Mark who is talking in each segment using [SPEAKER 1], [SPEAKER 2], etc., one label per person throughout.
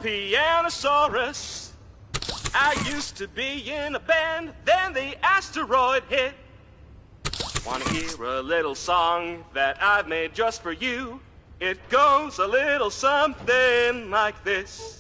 [SPEAKER 1] Pianosaurus. I used to be in a band, then the asteroid hit. Wanna hear a little song that I've made just for you? It goes a little something like this.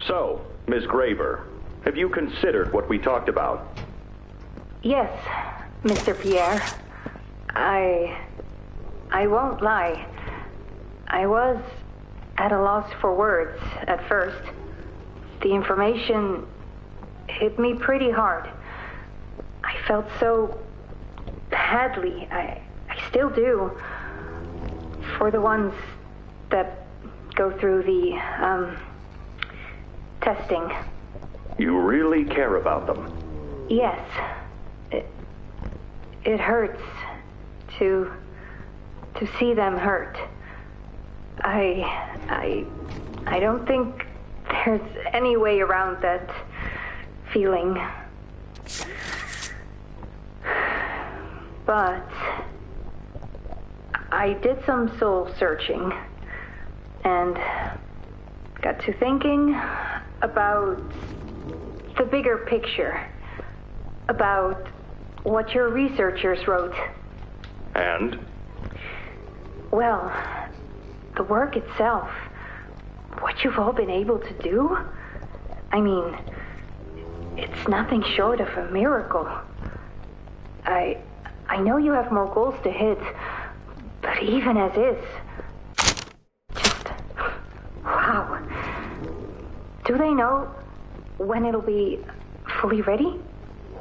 [SPEAKER 2] So, Ms. Graver, have you considered what we talked about?
[SPEAKER 3] Yes, Mr. Pierre. I won't lie. I was at a loss for words at first. The information hit me pretty hard. I felt so badly. I still do. For the ones that go through the, testing.
[SPEAKER 2] You really care about them?
[SPEAKER 3] Yes. It hurts to see them hurt. I don't think there's any way around that feeling. But I did some soul searching and got to thinking about the bigger picture, about what your researchers wrote.
[SPEAKER 2] And?
[SPEAKER 3] Well, the work itself, what you've all been able to do, I mean, it's nothing short of a miracle. I know you have more goals to hit, but even as is, just, wow. Do they know when it'll be fully ready?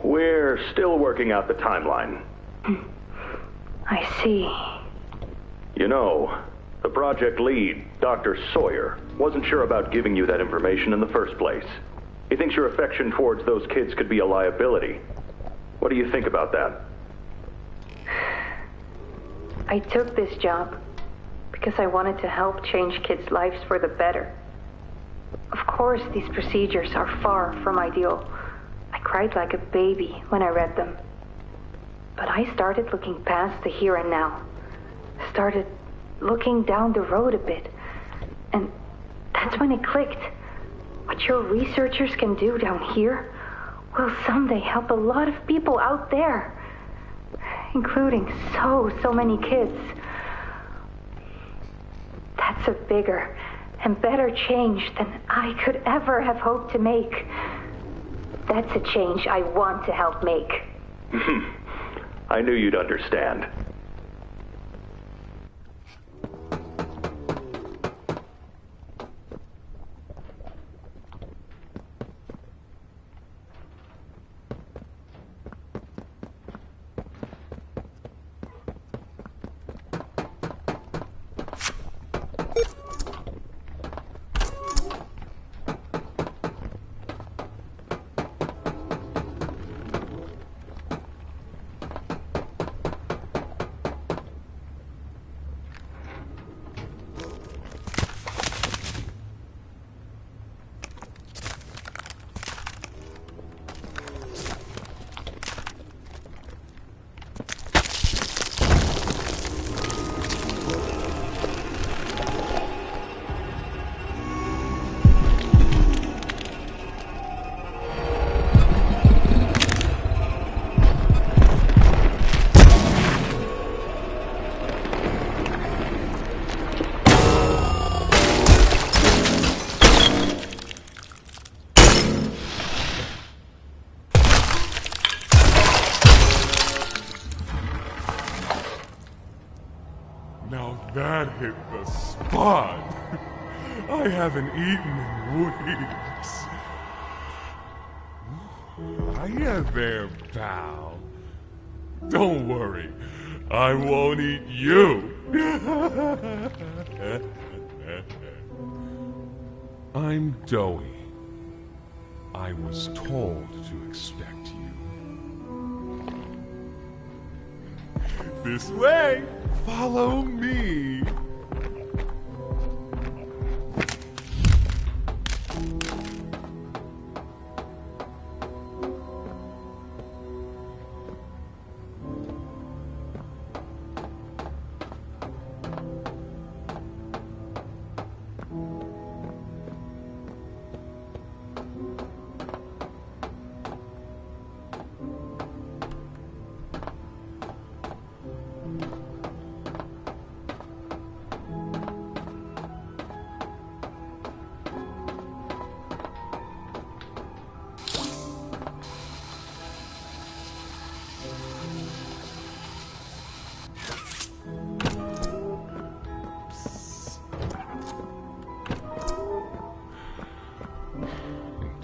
[SPEAKER 2] We're still working out the timeline.
[SPEAKER 3] I see.
[SPEAKER 2] You know, the project lead, Dr. Sawyer, wasn't sure about giving you that information in the first place. He thinks your affection towards those kids could be a liability. What do you think about that?
[SPEAKER 3] I took this job because I wanted to help change kids' lives for the better. Of course, these procedures are far from ideal. I cried like a baby when I read them. But I started looking past the here and now. Started looking down the road a bit. And that's when it clicked. What your researchers can do down here will someday help a lot of people out there. Including so many kids. That's a bigger and better change than I could ever have hoped to make. That's a change I want to help make.
[SPEAKER 2] I knew you'd understand.
[SPEAKER 4] Now that hit the spot. I haven't eaten in weeks. Hiya there, pal. Don't worry. I won't eat you. I'm Doughy. I was told to expect you. This way! Follow me!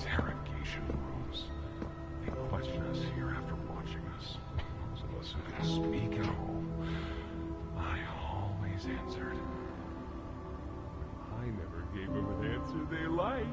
[SPEAKER 4] Interrogation rooms. They question us here after watching us. Those of us who can speak at all. I always answered. I never gave them an answer they liked.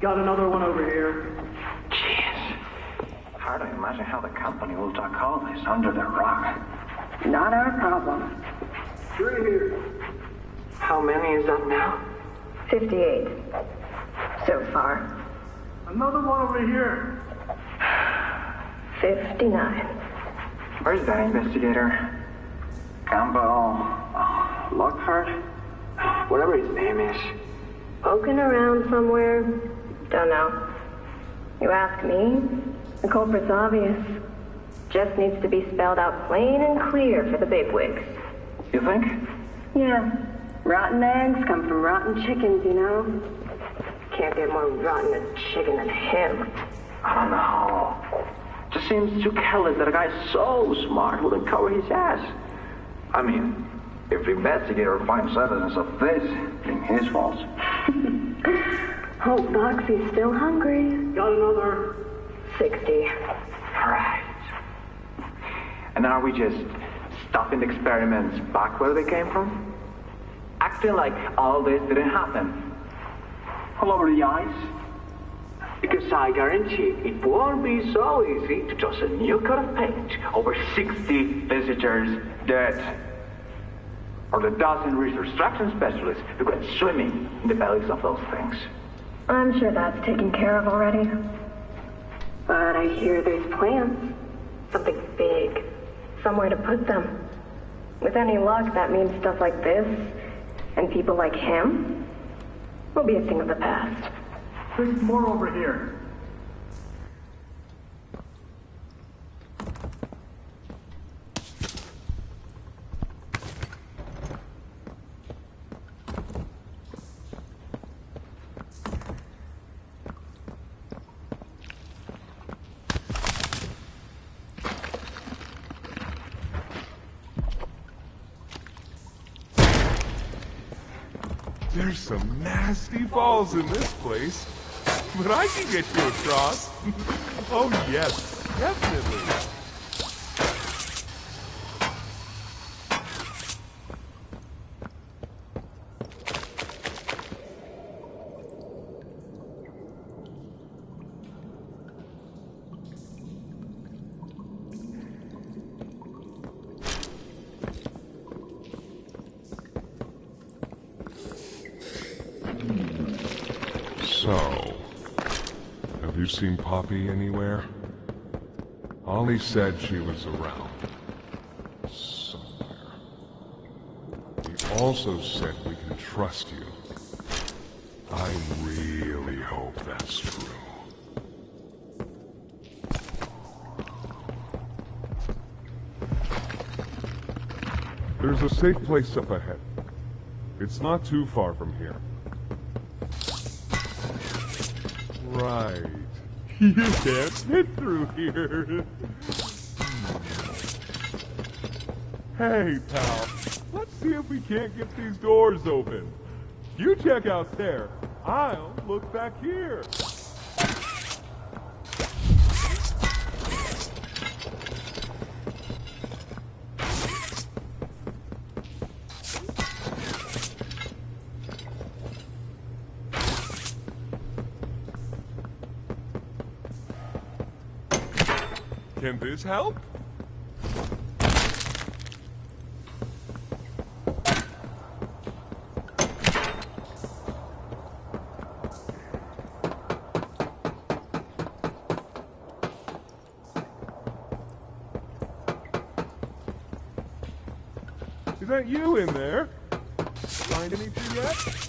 [SPEAKER 5] Got another one over here.
[SPEAKER 6] Jeez. Hard to imagine how the company will duck all this under the rock.
[SPEAKER 7] Not our problem.
[SPEAKER 5] 3 here.
[SPEAKER 6] How many is that now?
[SPEAKER 7] 58. So far.
[SPEAKER 5] Another one over here.
[SPEAKER 7] 59.
[SPEAKER 6] Where's that investigator? Campbell... Lockhart? Whatever his name is.
[SPEAKER 7] Poking around somewhere? Don't know. You ask me? The culprit's obvious. Just needs to be spelled out plain and clear for the bigwigs.
[SPEAKER 6] You think?
[SPEAKER 7] Yeah. Rotten eggs come from rotten chickens, you know? Can't get more rotten a chicken than him.
[SPEAKER 6] I don't know. Just seems too careless that a guy so smart wouldn't cover his ass. I mean, if the investigator finds evidence of this, it's his fault.
[SPEAKER 7] Hope Boxy's still hungry.
[SPEAKER 5] Got another.
[SPEAKER 7] 60.
[SPEAKER 6] Right. And are we just stuffing the experiments back where they came from? Acting like all this didn't happen.
[SPEAKER 5] All over the ice. Because I guarantee it won't be so easy to
[SPEAKER 6] Just a new coat of paint over 60 visitors dead. Or the dozen research extraction specialists who went swimming in the bellies of those things.
[SPEAKER 7] I'm sure that's taken care of already. But I hear there's plans. Something big. Somewhere to put them. With any luck, that means stuff like this, and people like him, will be a thing of the past.
[SPEAKER 5] There's more over here.
[SPEAKER 4] There's some nasty falls in this place, but I can get you across. Oh yes, definitely. So, have you seen Poppy anywhere? Ollie said she was around. Somewhere. He also said we can trust you. I really hope that's true. There's a safe place up ahead. It's not too far from here. Right. You can't fit through here. Hey, pal. Let's see if we can't get these doors open. You check out there. I'll look back here. Can this help? Is that you in there? Find anything yet?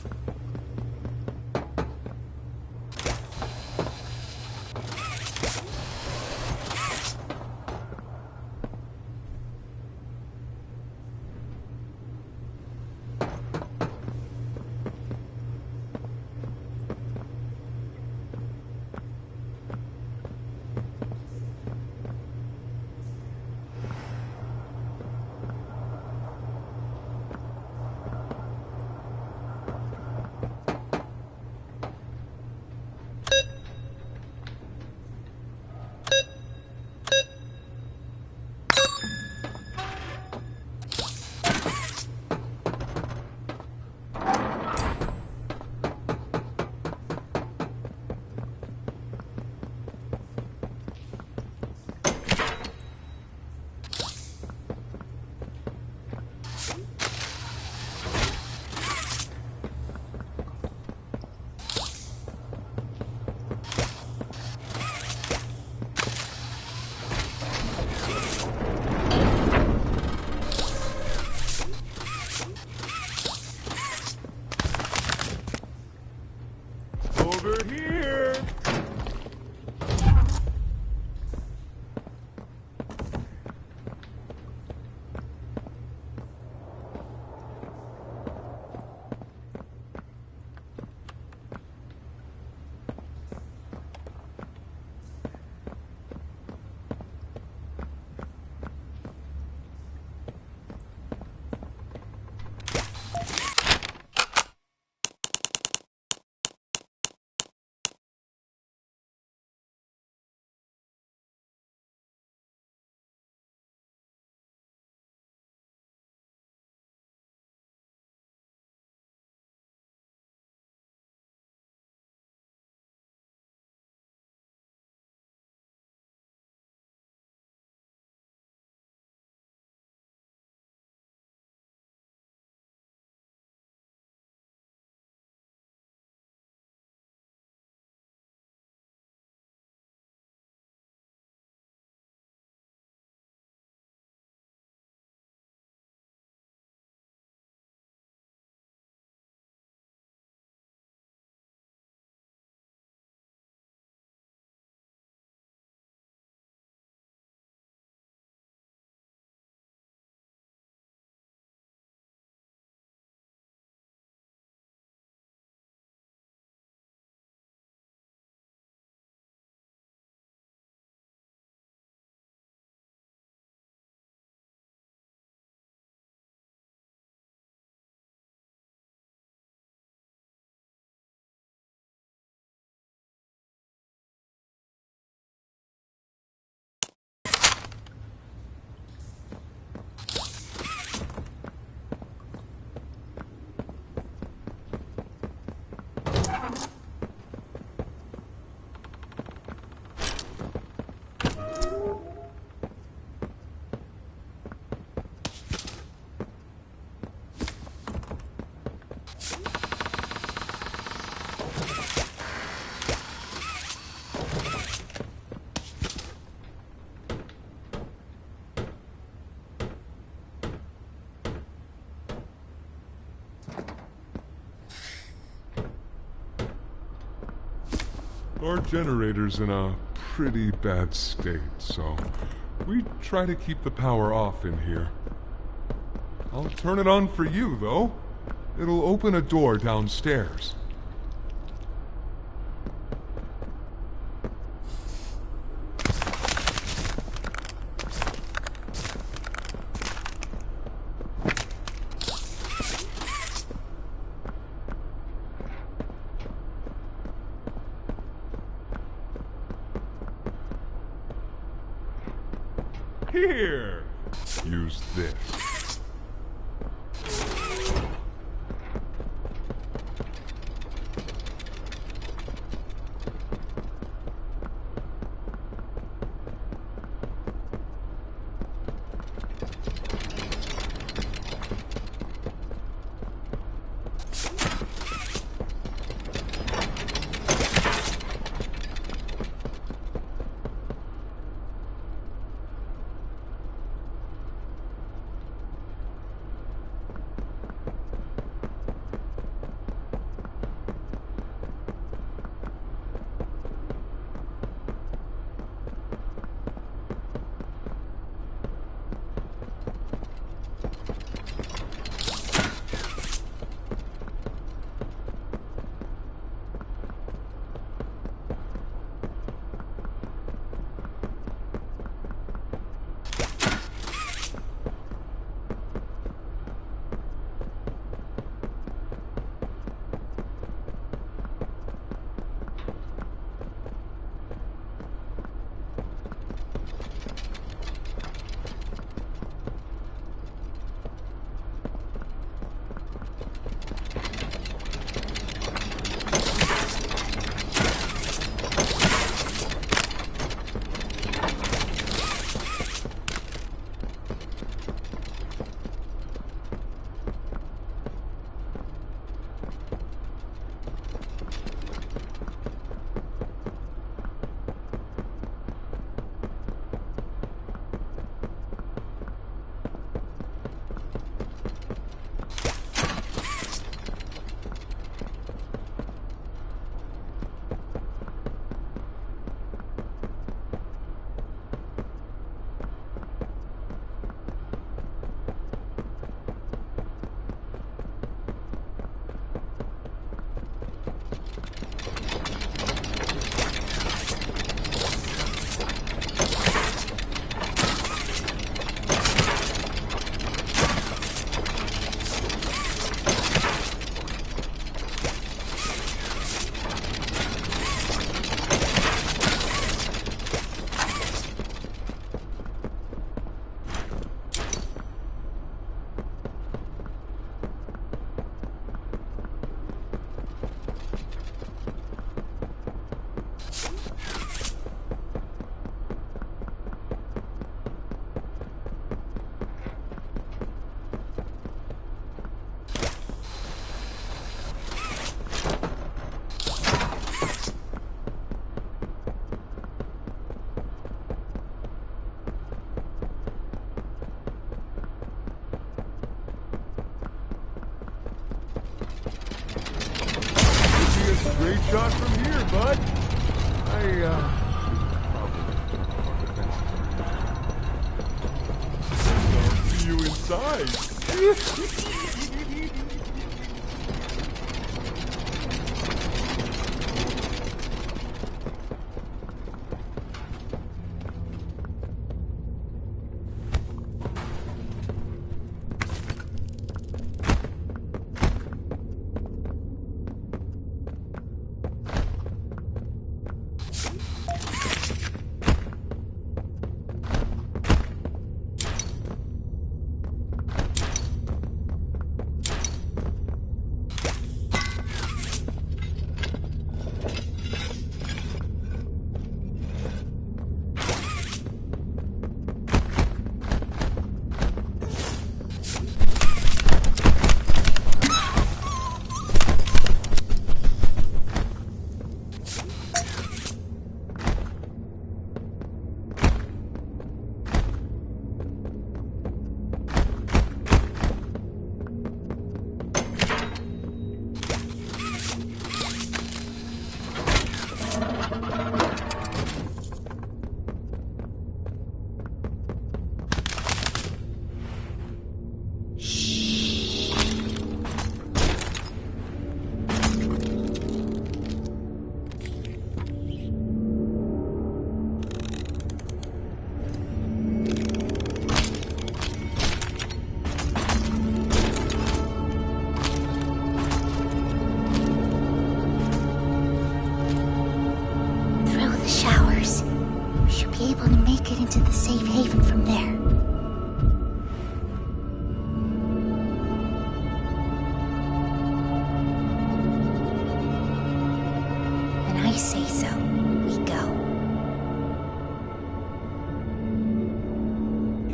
[SPEAKER 4] Our generator's in a pretty bad state, so we try to keep the power off in here. I'll turn it on for you, though. It'll open a door downstairs. Here! Use this. Great shot from here, bud. I'll see you inside.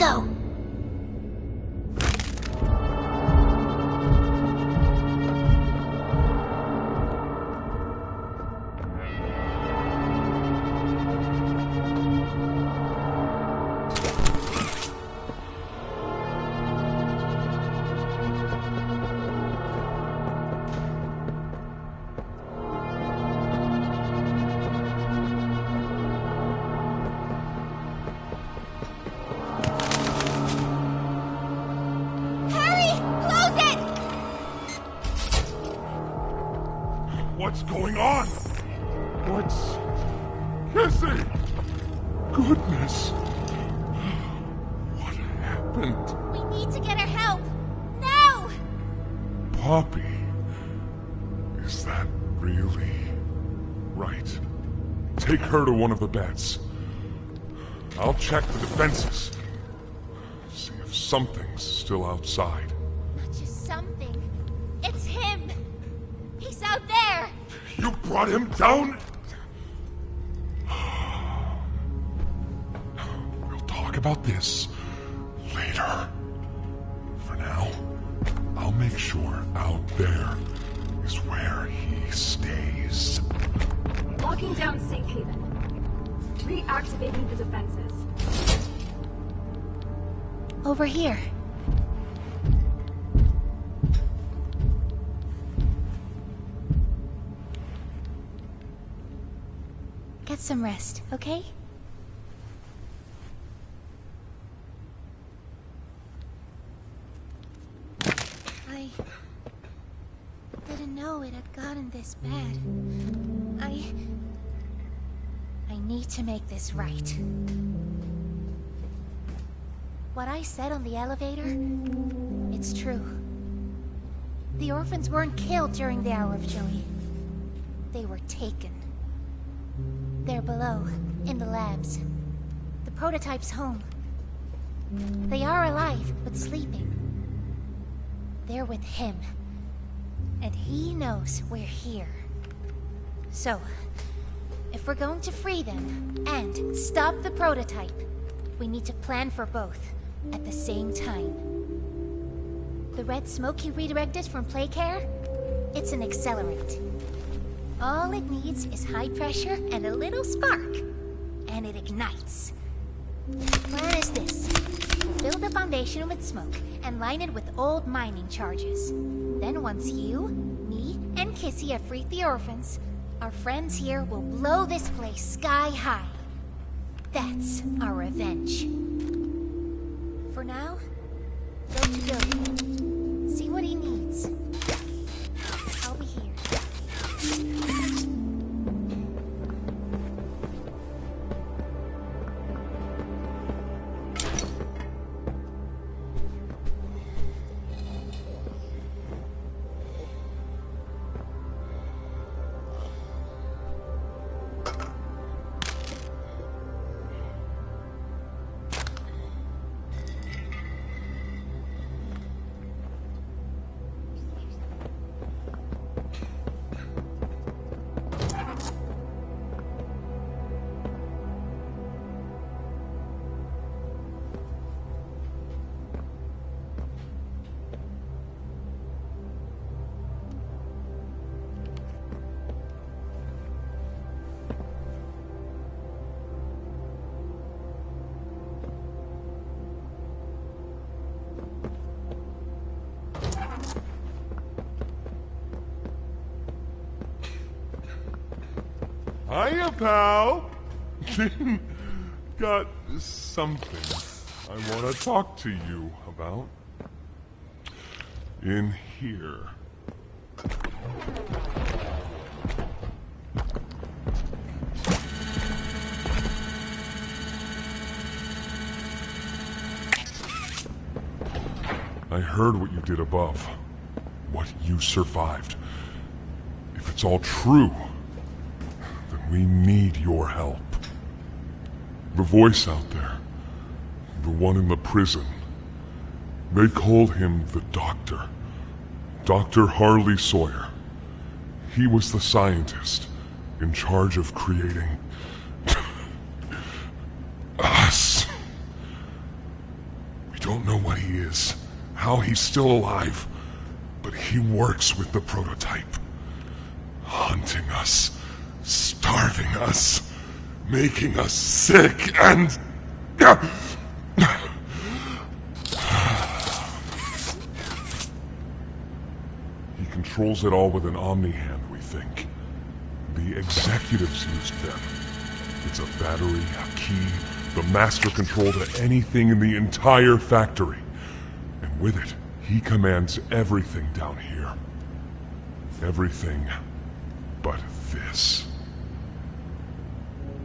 [SPEAKER 8] go.
[SPEAKER 4] What's going on? What's... Cassie! Goodness! What happened?
[SPEAKER 8] We need to get her help! Now!
[SPEAKER 4] Poppy? Is that really... right? Take her to one of the beds. I'll check the defenses. See if something's still outside.
[SPEAKER 8] Not just something. It's him! He's out there!
[SPEAKER 4] You brought him down? We'll talk about this later. For now, I'll make sure out there is where he stays.
[SPEAKER 7] Locking down Safe Haven. Reactivating the defenses.
[SPEAKER 8] Over here. Get some rest, okay? I didn't know it had gotten this bad. I need to make this right. What I said on the elevator, it's true. The orphans weren't killed during the Hour of Joey. They were taken. They're below, in the labs. The prototype's home. They are alive, but sleeping. They're with him. And he knows we're here. So, if we're going to free them, and stop the prototype, we need to plan for both, at the same time. The red smoke you redirected from Playcare? It's an accelerant. All it needs is high pressure and a little spark, and it ignites. The plan is this. We'll fill the foundation with smoke and line it with old mining charges. Then once you, me, and Kissy have freed the orphans, our friends here will blow this place sky high. That's our revenge. For now, go to Billy. See what he needs. I'll be here.
[SPEAKER 4] Hiya, pal! Got something I want to talk to you about. In here. I heard what you did above. What you survived. If it's all true, we need your help. The voice out there, the one in the prison, they called him the Doctor. Dr. Harley Sawyer. He was the scientist in charge of creating us. he is, how he's still alive, but he works with the prototype. Hunting us, starving us, making us sick, and... He controls it all with an Omni hand, we think. The executives used them. It's a battery, a key, the master control to anything in the entire factory. And with it, he commands everything down here. Everything but this.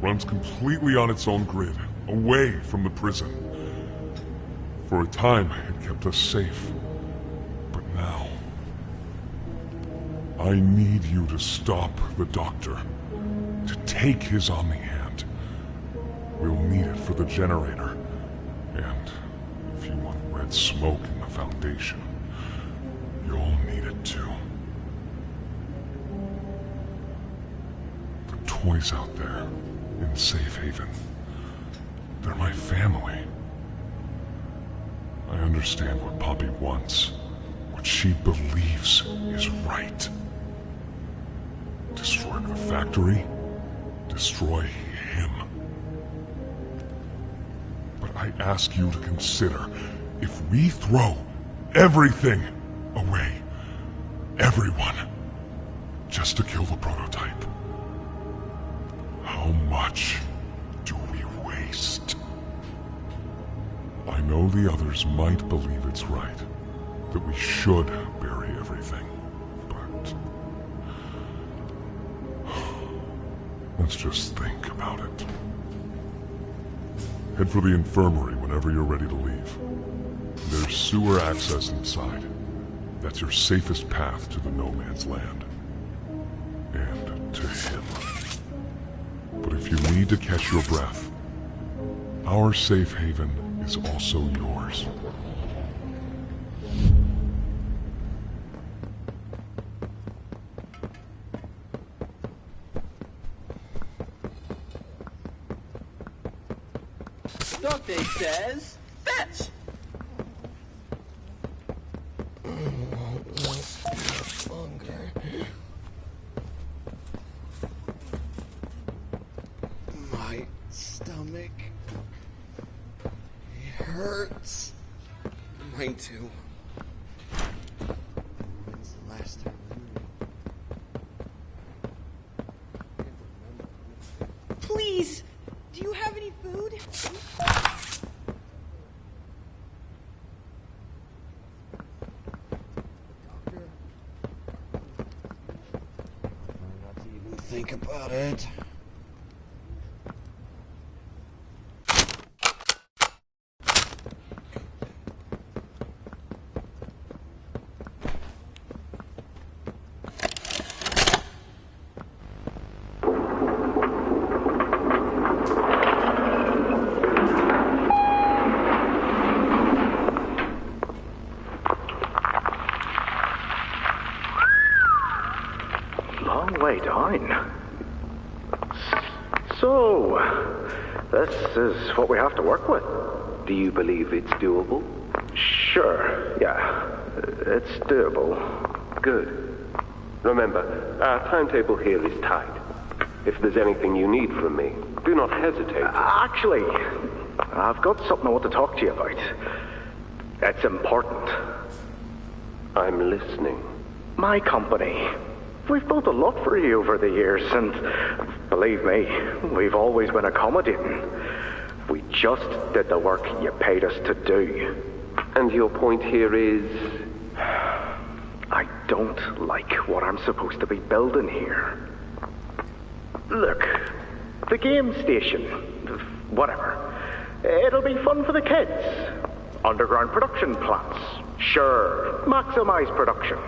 [SPEAKER 4] Runs completely on its own grid, away from the prison. For a time, it kept us safe. But now... I need you to stop the Doctor. To take his Omni hand. We'll need it for the generator. And if you want red smoke in the Foundation, you'll need it too. The toys out there, in Safe Haven, they're my family. I understand what Poppy wants, what she believes is right. Destroy the factory, destroy him. But I ask you to consider, if we throw everything away, everyone, just to kill the prototype, how much do we waste? I know the others might believe it's right, that we should bury everything, but... let's just think about it. Head for the infirmary whenever you're ready to leave. There's sewer access inside. That's your safest path to the No Man's Land. And to him. But if you need to catch your breath, our safe haven is also yours.
[SPEAKER 9] Doctor says, fetch! Longer. My stomach hurts. Mine too. When's the last time? Please, do you have any food? Think about it.
[SPEAKER 2] Long way down. So, this is what we have to work with.
[SPEAKER 6] Do you believe it's doable?
[SPEAKER 2] Sure, yeah. It's doable.
[SPEAKER 10] Good. Remember, our timetable here is tight. If there's anything you need from me, do not hesitate.
[SPEAKER 2] Actually, I've got something I want to talk to you about. It's important.
[SPEAKER 10] I'm listening.
[SPEAKER 2] My company. We've built a lot for you over the years, and believe me, we've always been accommodating. We just did the work you paid us to do.
[SPEAKER 10] And your point here is?
[SPEAKER 2] I don't like what I'm supposed to be building here. Look, the game station, whatever, it'll be fun for the kids. Underground production plants, sure, maximize production.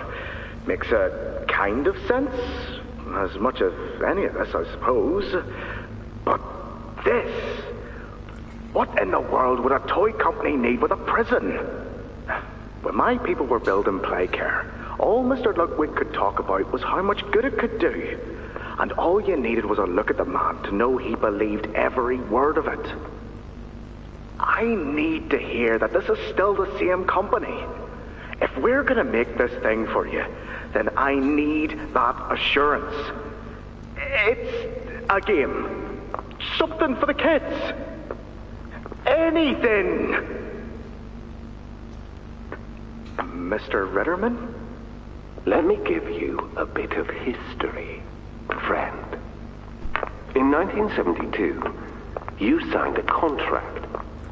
[SPEAKER 2] Makes a kind of sense, as much as any of this, I suppose. But this, what in the world would a toy company need with a prison? When my people were building Playcare, all Mr. Ludwig could talk about was how much good it could do. And all you needed was a look at the man to know he believed every word of it.
[SPEAKER 5] I need to hear that this is still the same company. If we're gonna make this thing for you, then I need that assurance. It's a game. Something for the kids. Anything. Mr. Ritterman?
[SPEAKER 10] Let me give you a bit of history, friend. In 1972, you signed a contract,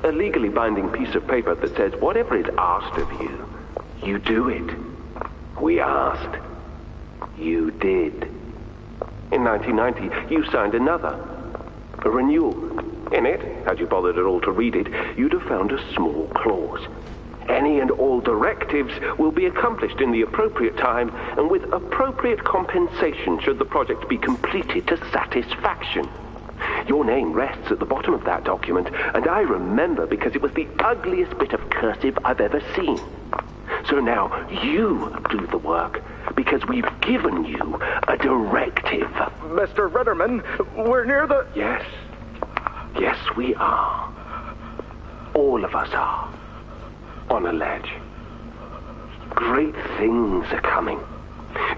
[SPEAKER 10] a legally binding piece of paper that says whatever is asked of you, you do it. We asked. You did. In 1990, you signed another, a renewal. In it, had you bothered at all to read it, you'd have found a small clause. Any and all directives will be accomplished in the appropriate time and with appropriate compensation should the project be completed to satisfaction. Your name rests at the bottom of that document, and I remember because it was the ugliest bit of cursive I've ever seen. So now you do the work, because we've given you a directive.
[SPEAKER 5] Mr. Ritterman, we're near the...
[SPEAKER 10] Yes. Yes, we are. All of us are. On a ledge. Great things are coming.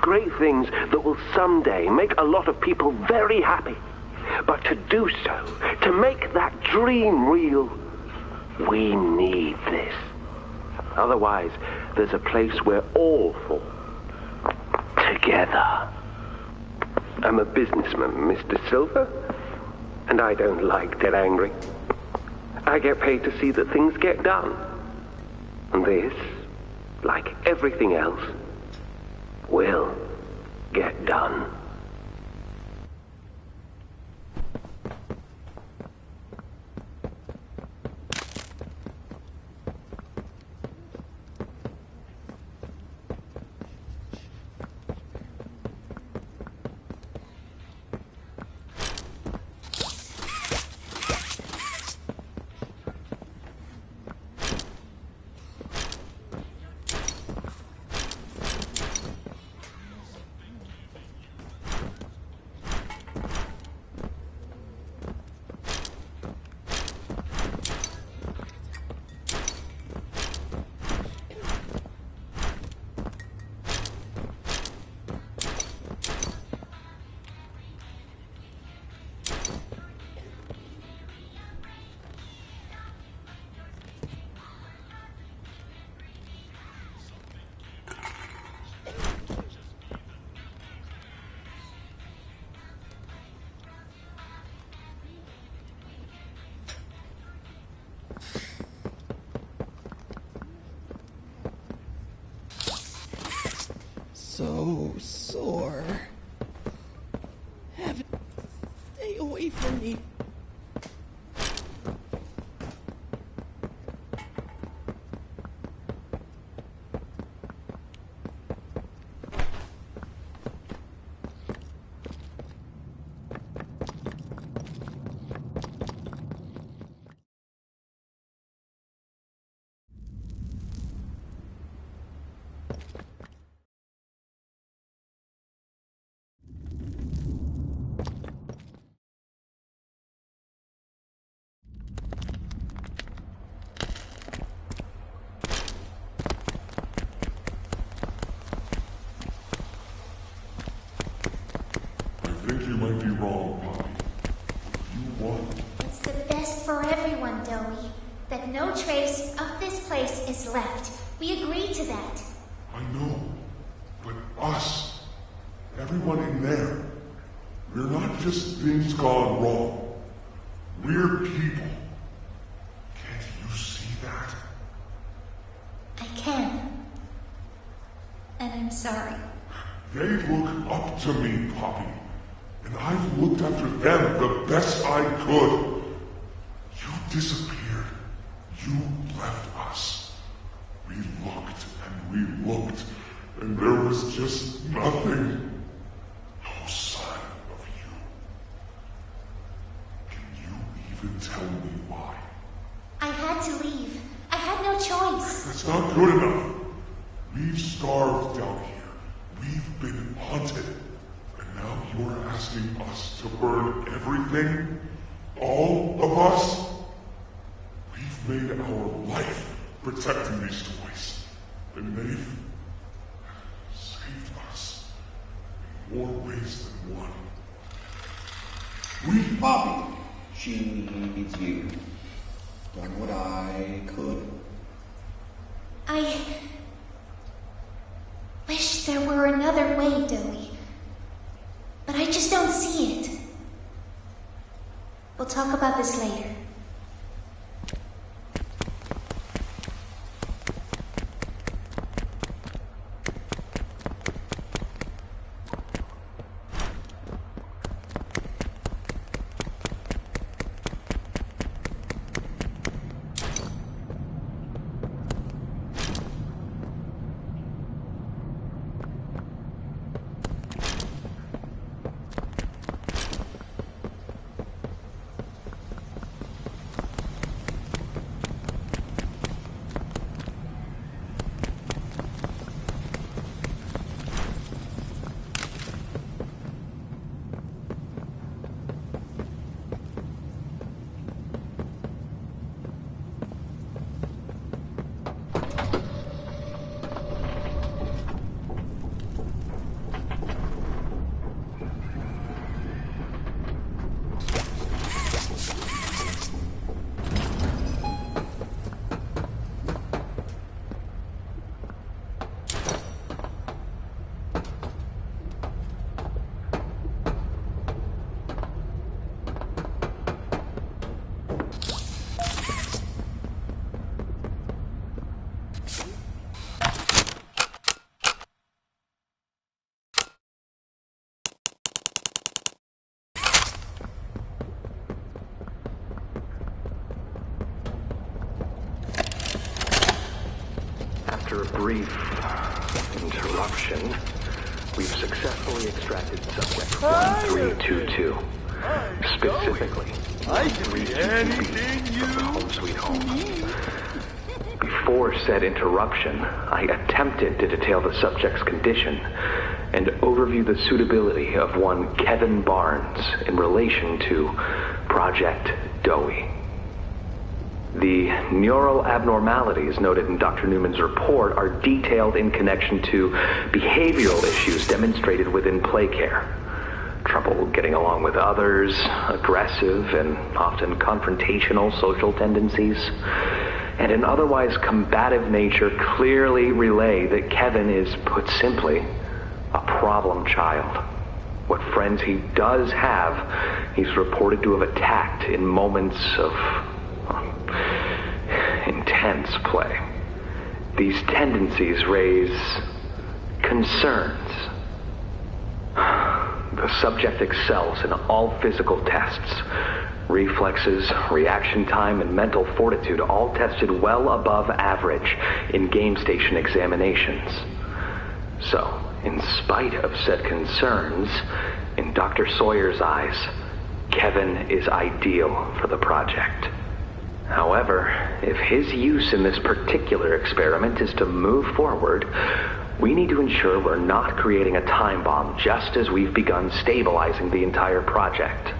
[SPEAKER 10] Great things that will someday make a lot of people very happy. But to do so, to make that dream real, we need this. Otherwise, there's a place we're all for. Together. I'm a businessman, Mr. Silver, and I don't like to get angry. I get paid to see that things get done. And this, like everything else, will get done.
[SPEAKER 9] So sore. Stay away from me.
[SPEAKER 4] I think you might be wrong, Poppy. You won.
[SPEAKER 8] It's the best for everyone, Dowie. That no trace of this place is left. We agreed to that.
[SPEAKER 4] I know, but us, everyone in there, we're not just things gone wrong. We're people. Can't you see that?
[SPEAKER 8] I can. And I'm sorry.
[SPEAKER 4] They look up to me, Poppy. And I've looked after them the best I could. You disappeared. You left us. We looked and we looked, and there was just nothing. No sign of you. Can you even tell me why?
[SPEAKER 8] I had to leave. I had no choice.
[SPEAKER 4] That's not good enough. We've starved down here. We've been hunted. And now you're asking us to burn everything? All of us? We've made our life protecting these toys. And they've saved us in more ways than one.
[SPEAKER 11] Poppy, she needs you. Done what I could.
[SPEAKER 8] I wish there were another way, Dowie. But I just don't see it. We'll talk about this later.
[SPEAKER 2] After a brief interruption, we've successfully extracted subject 1322. Specifically,
[SPEAKER 1] I can be anything you
[SPEAKER 2] Home Sweet Home. Before said interruption, I attempted to detail the subject's condition and overview the suitability of one Kevin Barnes in relation to Project Dowie. The neural abnormalities noted in Dr. Newman's report are detailed in connection to behavioral issues demonstrated within play care. Trouble getting along with others, aggressive and often confrontational social tendencies, and an otherwise combative nature clearly relay that Kevin is, put simply, a problem child. What friends he does have, he's reported to have attacked in moments of intense play. These tendencies raise concerns. The subject excels in all physical tests. Reflexes, reaction time, and mental fortitude all tested well above average in game station examinations. So, in spite of said concerns, in Dr. Sawyer's eyes, Kevin is ideal for the project. However, if his use in this particular experiment is to move forward, we need to ensure we're not creating a time bomb just as we've begun stabilizing the entire project.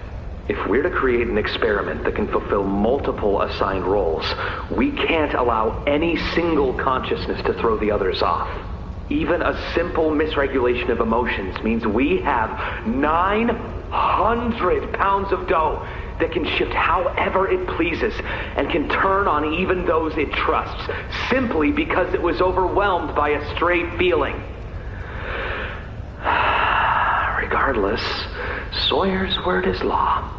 [SPEAKER 2] If we're to create an experiment that can fulfill multiple assigned roles, we can't allow any single consciousness to throw the others off. Even a simple misregulation of emotions means we have 900 pounds of dough that can shift however it pleases and can turn on even those it trusts, simply because it was overwhelmed by a stray feeling. Regardless, Sawyer's word is law,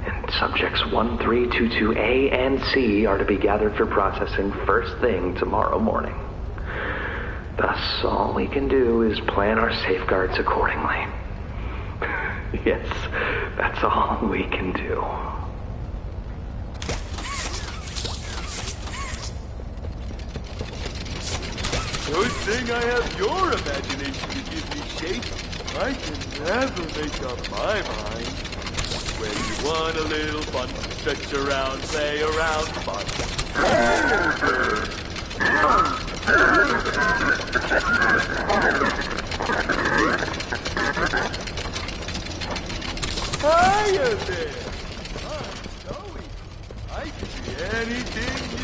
[SPEAKER 2] and subjects 1322A and C are to be gathered for processing first thing tomorrow morning. Thus, all we can do is plan our safeguards accordingly. Yes, that's all we can do.
[SPEAKER 1] Good thing I have your imagination to give me shape. I can never make up my mind. When you want a little fun, stretch around, play around, fun. Hiya there! I'm Joey. I can be anything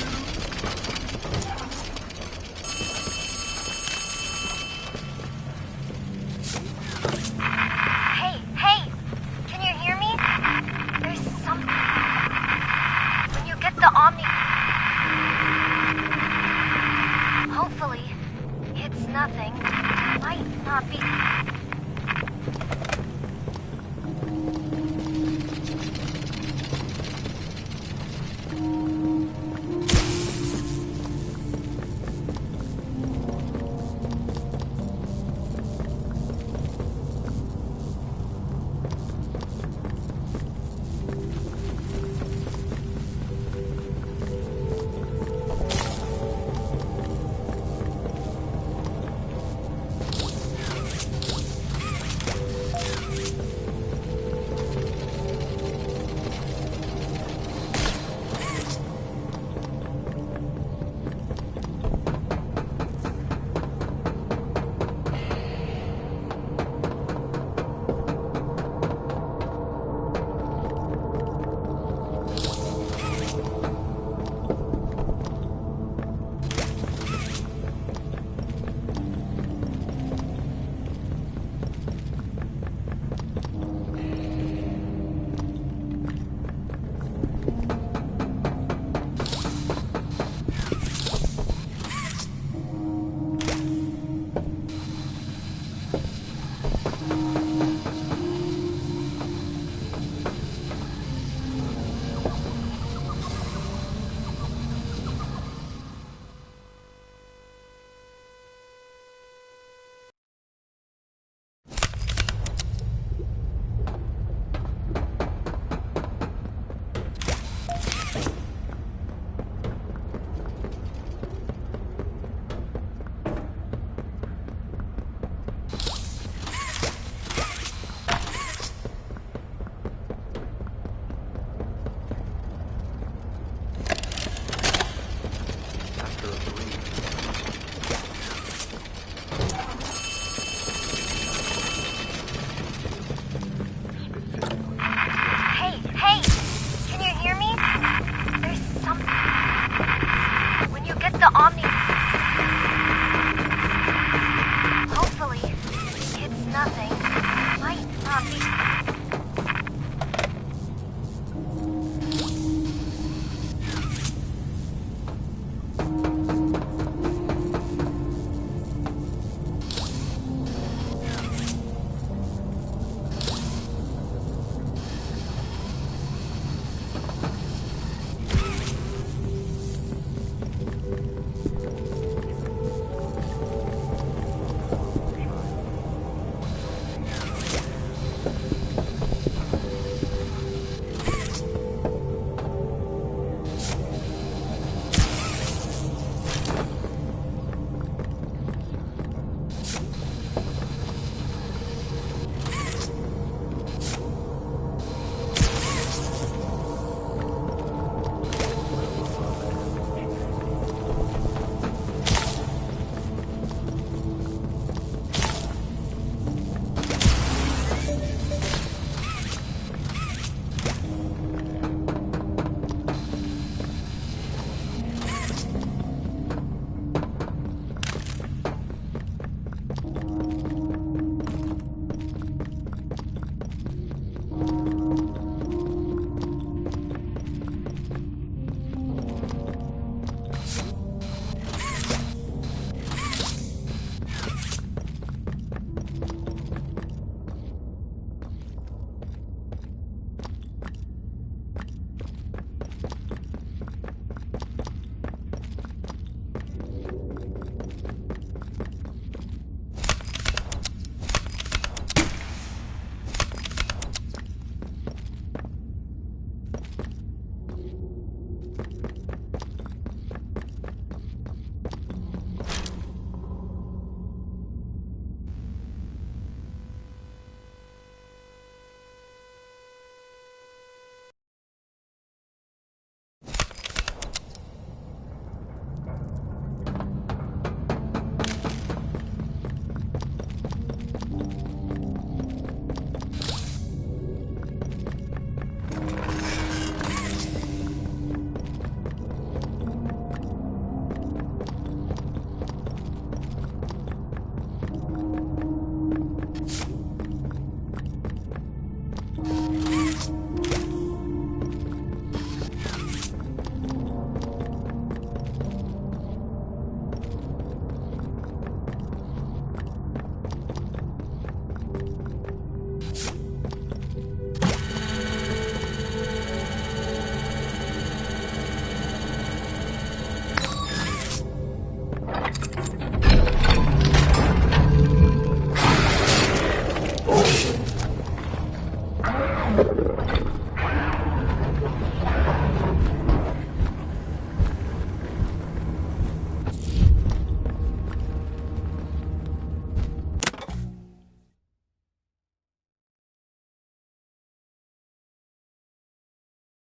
[SPEAKER 8] the Omni... Hopefully, it's nothing. Might not be...